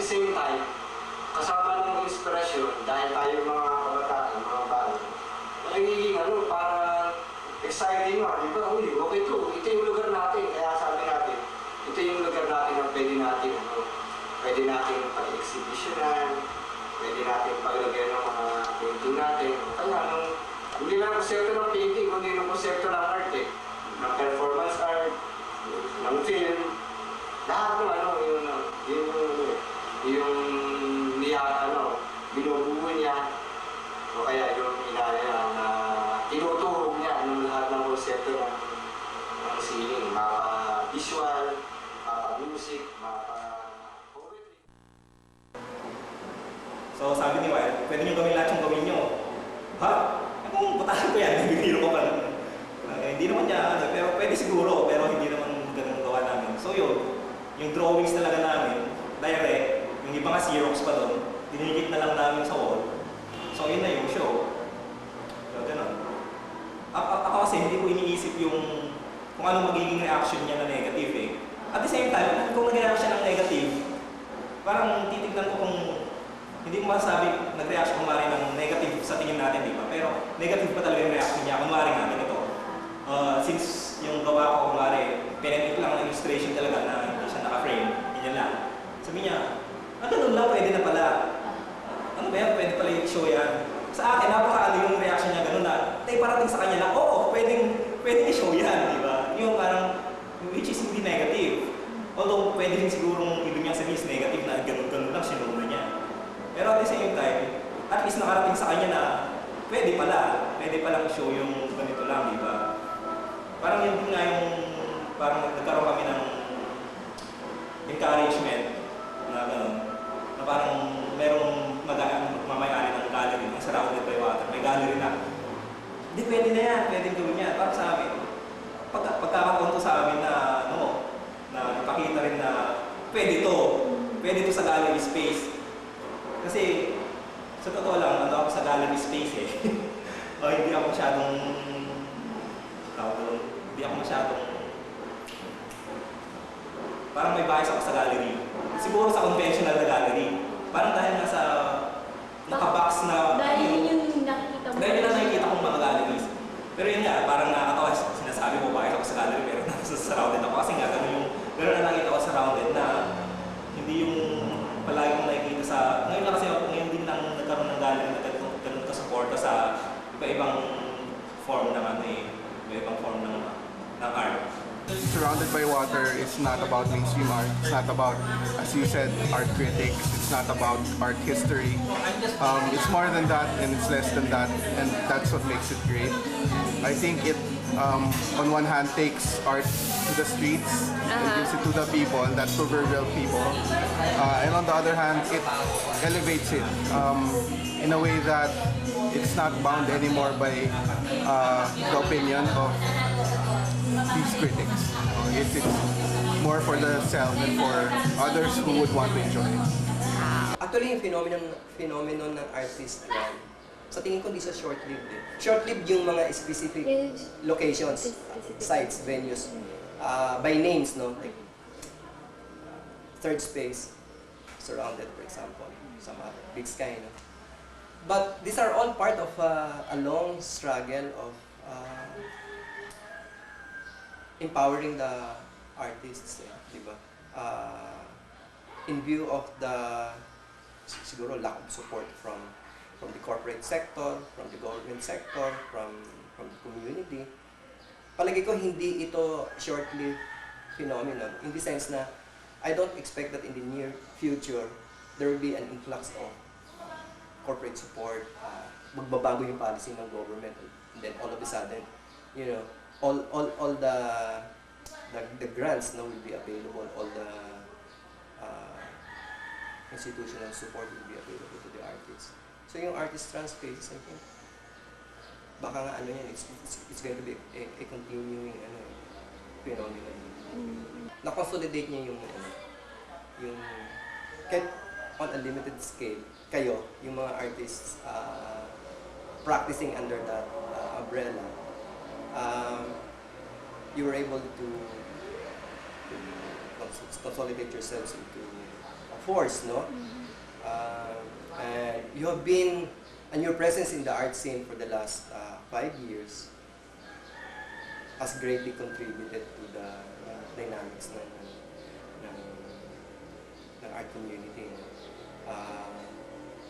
same time, kasama ng inspirasyon, dahil tayo mga kabataan, mga bago, nagiging para exciting nga, di ba? Uy, okay ito yung lugar natin. Kaya sabi natin, ito yung lugar natin na pwede natin pag-exhibitionan, pwede natin paglagay ng mga painting natin. Kaya hindi lang konsepto ng painting, kundi ng konsepto ng art ng performance art, ng film, lahat yung binubuo niya, o kaya yung tinuturo niya ng lahat ng konsepto ng sining, mapa-visual, mapa-music, mapa-poetry. So sabi ni Wire, pwede nyo gawin lahat yung gawin nyo. Ha? Kung butahan ko yan, bibiro ko pa lang. Hindi naman niya, pero pwede siguro, pero hindi naman ganun gawa namin. So yun, yung drawings talaga namin, direct, yung iba nga Xerox pa doon, dinikit na lang namin sa wall. So yun na yung show. So ganun. Ako kasi hindi ko iniisip yung kung ano magiging reaction niya na negative eh. At the same time, kung nag-react siya ng negative, parang titignan ko kung hindi ko masasabi nag-react kumari ng negative sa tingin natin, di ba? Pero negative pa talaga yung reaction niya. Kumari nga ganito. Since yung gawa ko kumari, pinag-ip lang ng illustration talaga na hindi siya naka-frame, yun lang. Sabi niya, ganun lang, pwede na pala. Ano ba yan? Pwede pala i-show yan. Sa akin, napakaano yung reaction niya ganun na, parating sa kanya na, oo, pwedeng i-show yan, di ba? Yung parang, which is hindi negative. Although, pwede rin sigurong ibig niya sabihin is negative na ganun-ganun lang, sinuna niya. Pero at the same time, at least nakarating sa kanya na, pwede palang i-show yung ganito lang, di ba? Parang yun din nga yung, parang nagkaroon kami ng encouragement na gano'n, na parang merong mamayari ng gallery, ng surrounded by water, may gallery na, hindi pwede na yan, pwede gawin yan. Parang sa amin, pagkakakunto sa amin na, na ipakita rin na pwede to sa gallery space. Kasi, sa totoo lang, ako sa gallery space eh. Hindi ako masyadong, parang may bias ako sa gallery. Siguro sa conventional na gallery. Parang dahil nasa nakabox na... Dahil yun yung nakikita mo. Dahil yun ang nakikita kong mga galleries. Pero yun nga, parang nakakatawa, sinasabi ko bias ako sa gallery pero nasa surrounded ako. Kasi nga, gano'n na nakita ko surrounded na hindi yung palagi kong nakikita sa... Ngayon lang kasi ngayon din lang nagkaroon ng gallery na ganun ka-support sa iba-ibang form ng iba-ibang form ng art. Surrounded by Water is not about mainstream art. It's not about, as you said, art critics. It's not about art history. It's more than that and it's less than that, and that's what makes it great. I think it, on one hand, takes art to the streets and gives it to the people, that proverbial people. And on the other hand, it elevates it in a way that it's not bound anymore by the opinion of these critics. It's more for the self and for others who would want to enjoy it. Actually, yung phenomenon ng artist run, sa tingin ko di siya short-lived eh. Short-lived yung mga specific locations, sites, venues, by names, no? Like, Third Space, Surrounded, for example, some other, Big Sky, no? But these are all part of a long struggle of empowering the artists, di ba? In view of the siguro lack of support from the corporate sector, from the government sector, from the community. Palagi ko hindi ito short-lived phenomenon in the sense na I don't expect that in the near future there will be an influx of corporate support, magbabago yung policy ng government, and then all of a sudden, you know, all the grants now will be available, all the institutional support will be available to the artists. So yung artist trans spaces, I think, baka nga ano yan, it's going to be a continuing phenomenon. Na-consolidate niya yung kahit on a limited scale, kayo, yung mga artists practicing under that umbrella, you were able to consolidate yourselves into a force, no? And you have been, and your presence in the art scene for the last 5 years has greatly contributed to the dynamics ng art community.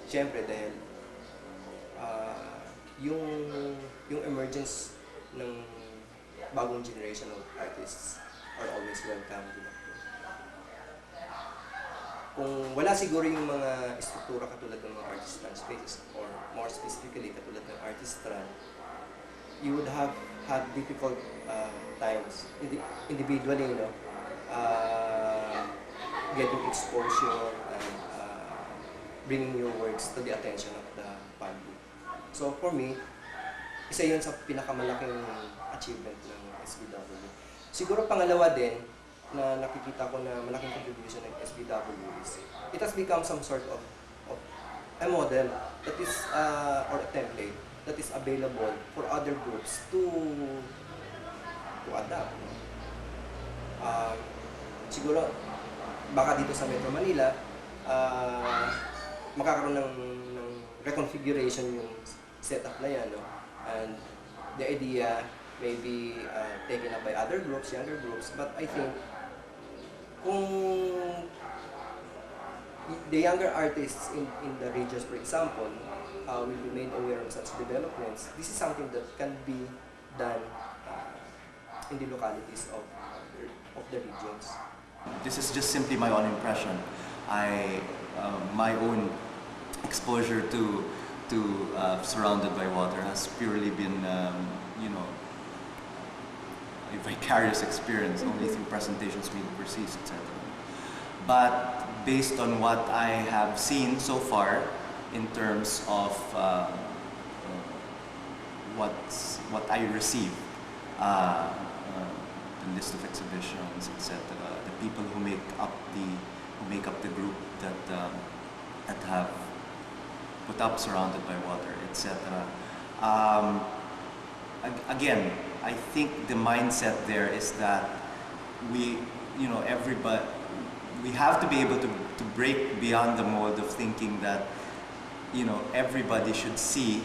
Siyempre dahil yung emergence ng bagong generation of artists are always welcome. Kung wala siguro yung mga estruktura katulad ng mga artistran spaces, or more specifically katulad ng artistran, you would have had difficult times individually, you know, getting exposure and bringing your works to the attention of the public. So for me, isa yun sa pinakamalaking achievement ng SBW. Siguro pangalawa din, na nakikita ko na malaking contribution ng SBW is it has become some sort of a model that is or a template that is available for other groups to adapt. Siguro baka dito sa Metro Manila makakaroon ng reconfiguration yung setup na yan, no? And the idea may be taken up by other groups, younger groups, but I think kung the younger artists in the regions, for example, will be made aware of such developments, this is something that can be done in the localities of the regions. This is just simply my own impression. My own exposure to Surrounded by Water has purely been, you know, a vicarious experience, only through presentations we overseas, etc. But based on what I have seen so far, in terms of what I receive, the list of exhibitions, etc., the people who make up the group that have put up Surrounded by Water, etc. Again, I think the mindset there is that we have to be able to break beyond the mold of thinking that, you know, everybody should see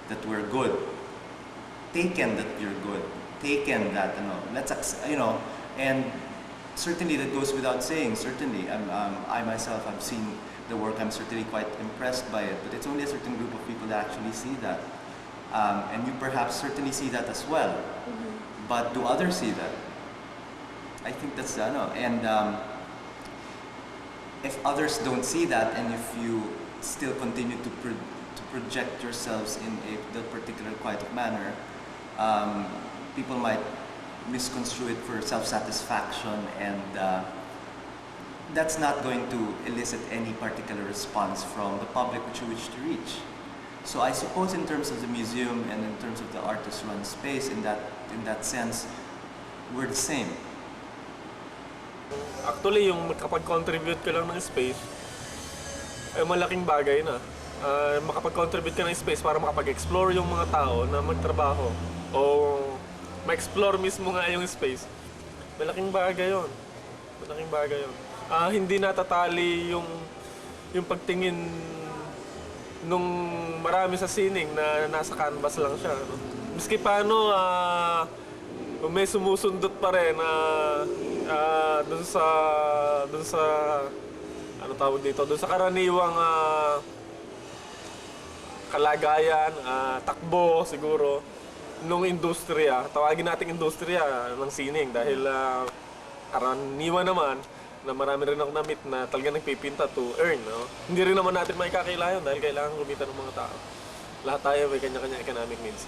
that we're good, taken that you're good, taken that, and certainly that goes without saying. Certainly, I myself have seen the work. I'm certainly quite impressed by it, but it's only a certain group of people that actually see that. And you perhaps certainly see that as well. But do others see that? I think that's and if others don't see that, and if you still continue to project yourselves in that particular kind of manner, people might misconstrue it for self-satisfaction, and that's not going to elicit any particular response from the public which you wish to reach. So I suppose in terms of the museum and in terms of the artist-run space, in that sense, we're the same. Actually, yung makapag-contribute ka lang ng space, ay malaking bagay na. Makapag-contribute ka ng space para makapag-explore yung mga tao na magtrabaho o ma-explore mismo nga yung space. Malaking bagay yun. Malaking bagay yun. Hindi natatali yung pagtingin nung marami sa sining na nasa canvas lang siya. No? Miski paano, may sumusundot pa rin dun sa ano tawag dito, dun sa karaniwang kalagayan, takbo siguro nung industriya, tawagin nating industriya ng sining, dahil karaniwan naman na marami rin ako na-meet na talaga nagpipinta to earn, no? Hindi rin naman natin may kakailangan dahil kailangan kumita ng mga tao. Lahat tayo may kanya-kanya economic needs.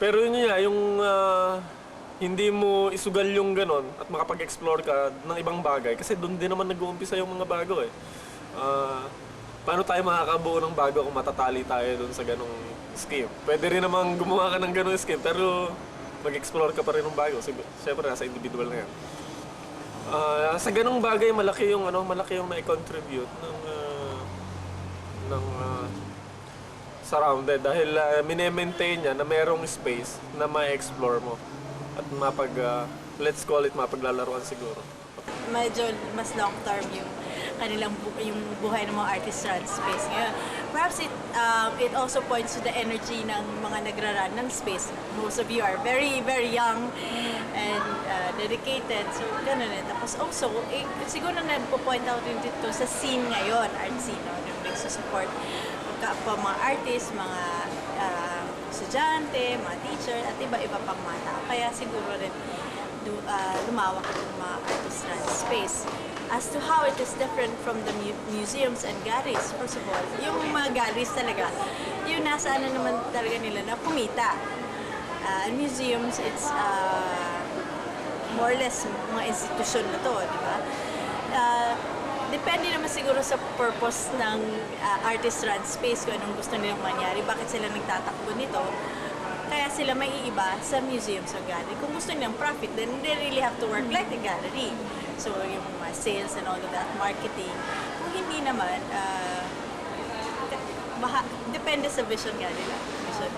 Pero yun nga, yung hindi mo isugal yung ganon at makapag-explore ka ng ibang bagay kasi doon din naman nag-uumpisa yung mga bago eh. Paano tayo makakabuo ng bago kung matatali tayo doon sa ganong scheme? Pwede rin naman gumawa ka ng ganong scheme pero mag-explore ka pa rin ng bago. Siyempre nasa individual na yan. Sa ganong bagay malaki yung na-contribute ng Surrounded dahil mine-maintain niya na merong space na ma-explore mo at let's call it mapaglalaruan siguro. Medyo mas long term yung kanilang yung buhay ng mga artist run space ngayon. Perhaps it also points to the energy ng mga nagra-run ng space. Most of you are very, very young and dedicated. So, ganun eh. Tapos also, siguro na po-point out din dito sa scene ngayon, art scene, no? Yung nagsusupport kapwa mga artists, mga estudyante, mga teacher, at iba-iba pang mga tao. Kaya siguro rin lumawak yung mga artist run space. As to how it is different from the museums and galleries, first of all, yung mga galleries talaga, yung nasa ano naman talaga nila na kumita. Museums, it's more or less mga institusyon na to, di ba? Depende naman siguro sa purpose ng artist run space, kung anong gusto nilang mangyari, bakit sila nagtatakbo nito. Kaya sila may iiba sa museums or gallery. Kung gusto nilang profit, then they really have to work like a gallery. So, yung mga sales and all of that, marketing. Kung hindi naman, depende sa vision nga nila.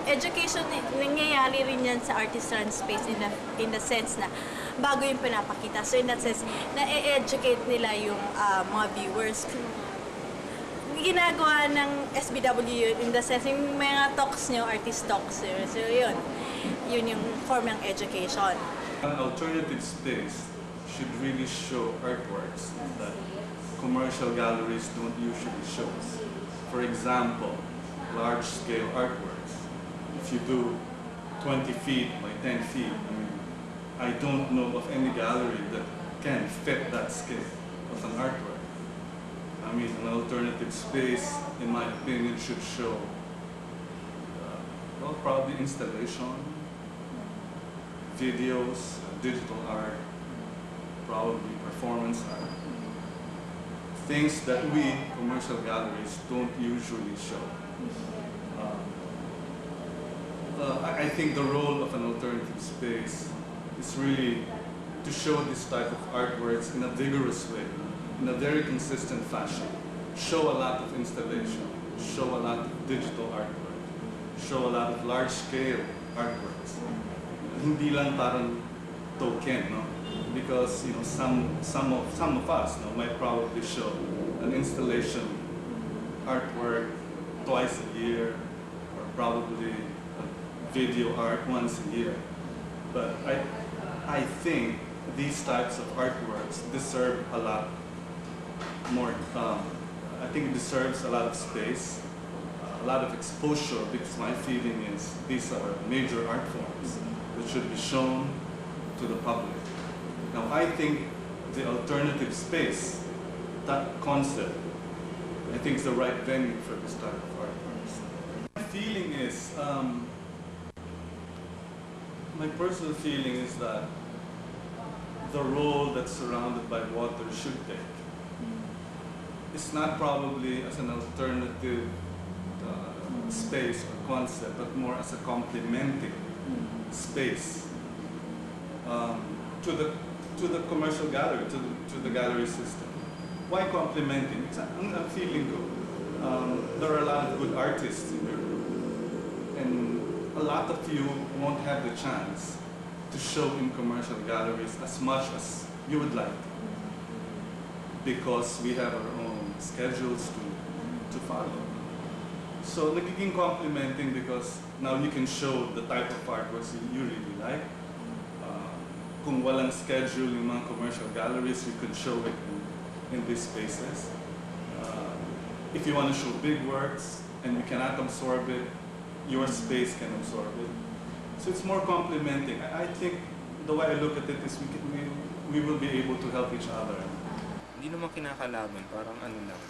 Education, nangyayari rin yan sa artist run space in the sense na bago yung pinapakita. So, in that sense, na-educate nila yung mga viewers. Ginagawa ng SBW in the sense, yung mga talks nyo, artist talks. So, yun yung form ng education. An alternative space should really show artworks that commercial galleries don't usually show. For example, large-scale artworks. If you do 20 feet by 10 feet, I don't know of any gallery that can fit that scale of an artwork. An alternative space, in my opinion, should show, well, probably installation, videos, digital art, probably performance art. Things that we, commercial galleries, don't usually show. I think the role of an alternative space is really to show this type of artworks in a vigorous way, in a very consistent fashion. Show a lot of installation, show a lot of digital artwork, show a lot of large-scale artworks. Hindi lang parang token, no? Because some of us might probably show an installation artwork twice a year, or probably video art once a year. But I think these types of artworks deserve a lot more. I think it deserves a lot of space, a lot of exposure, because my feeling is these are major art forms that should be shown to the public. Now, I think the alternative space, that concept, I think is the right venue for this type of art forms. My feeling is, my personal feeling is that the role that's surrounded by water should take. It's not probably as an alternative space or concept, but more as a complementing space to the commercial gallery, to the gallery system. Why complementing? I'm feeling good. There are a lot of good artists in here, and a lot of you won't have the chance to show in commercial galleries as much as you would like, because we have our own schedules to follow. So nagiging complementing because now you can show the type of artworks you really like. Kung walang schedule yung mga commercial galleries, you can show it in these spaces. If you want to show big works and you cannot absorb it, your space can absorb it. So it's more complementing. I think the way I look at it is we will be able to help each other. Hindi naman kinakalaban, parang ano lang.